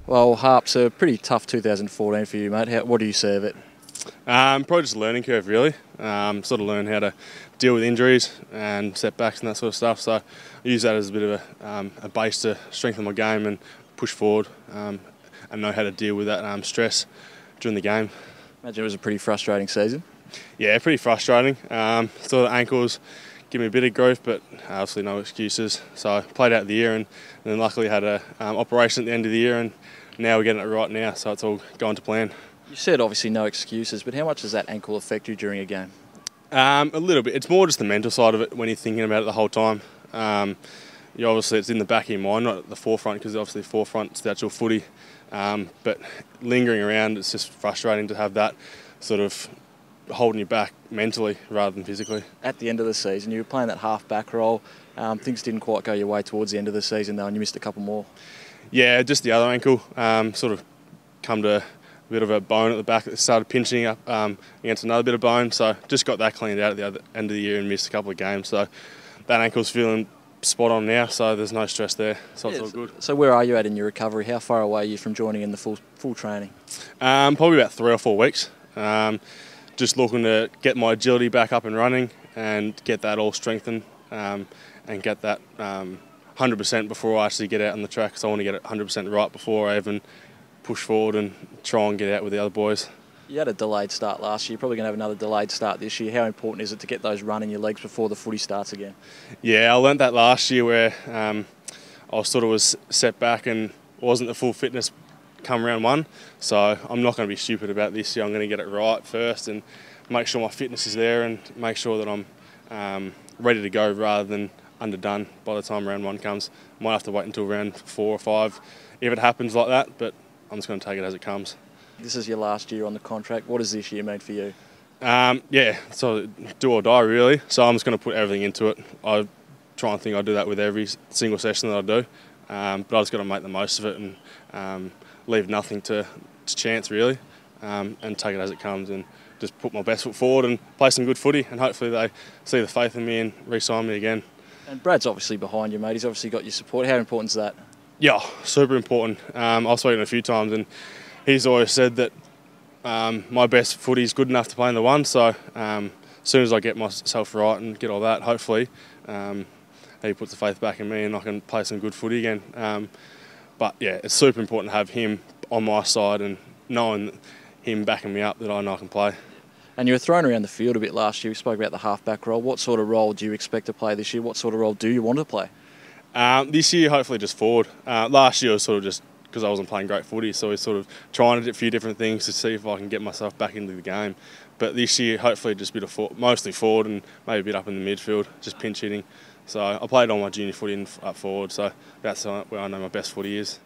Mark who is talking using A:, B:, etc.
A: Well, Harp's a pretty tough 2014 for you, mate. What do you see of it?
B: Probably just a learning curve, really. Sort of learn how to deal with injuries and setbacks and that sort of stuff. So I use that as a bit of a base to strengthen my game and push forward and know how to deal with that stress during the game.
A: Imagine it was a pretty frustrating season.
B: Yeah, pretty frustrating. Saw the ankles give me a bit of growth, but obviously no excuses. So I played out the year and then luckily had a operation at the end of the year, and now we're getting it right now, so it's all going to plan.
A: You said obviously no excuses, but how much does that ankle affect you during a game?
B: A little bit. It's more just the mental side of it when you're thinking about it the whole time. Obviously it's in the back of your mind, not at the forefront, because obviously the forefront's the actual footy. But lingering around, it's just frustrating to have that sort of holding you back mentally rather than physically.
A: At the end of the season, you were playing that half-back role. Things didn't quite go your way towards the end of the season, though, and you missed a couple more.
B: Yeah, just the other ankle. Sort of come to a bit of a bone at the back that started pinching up against another bit of bone. So just got that cleaned out at the end of the year and missed a couple of games. So that ankle's feeling spot on now, so there's no stress there. So it's all good.
A: So where are you at in your recovery? How far away are you from joining in the full training?
B: Probably about 3 or 4 weeks. Just looking to get my agility back up and running and get that all strengthened and get that 100% before I actually get out on the track, because I want to get it 100% right before I even push forward and try and get out with the other boys.
A: You had a delayed start last year. You're probably going to have another delayed start this year. How important is it to get those run in your legs before the footy starts again?
B: Yeah, I learnt that last year where I sort of was set back and wasn't the full fitness come round one. So I'm not going to be stupid about this year. I'm going to get it right first and make sure my fitness is there and make sure that I'm ready to go rather than underdone by the time round 1 comes. Might have to wait until round 4 or 5 if it happens like that, but I'm just going to take it as it comes.
A: This is your last year on the contract. What does this year mean for you?
B: Yeah, so do or die really. So I'm just going to put everything into it. I try and think I do that with every single session that I do, but I just got to make the most of it and leave nothing to chance really, and take it as it comes and just put my best foot forward and play some good footy, and hopefully they see the faith in me and re-sign me again. And
A: Brad's obviously behind you, mate. He's obviously got your support. How important is that?
B: Yeah, super important. I've spoken a few times and he's always said that my best footy is good enough to play in the one, so as soon as I get myself right and get all that, hopefully he puts the faith back in me and I can play some good footy again. But yeah, it's super important to have him on my side and knowing him backing me up that I know I can play.
A: And you were thrown around the field a bit last year. We spoke about the half-back role. What sort of role do you expect to play this year? What sort of role do you want to play?
B: This year, hopefully just forward. Last year was sort of just because I wasn't playing great footy, so we're sort of trying to do a few different things to see if I can get myself back into the game. But this year, hopefully just a bit of mostly forward and maybe a bit up in the midfield, just pinch hitting. So I played all my junior footy up forward, so that's where I know my best footy is.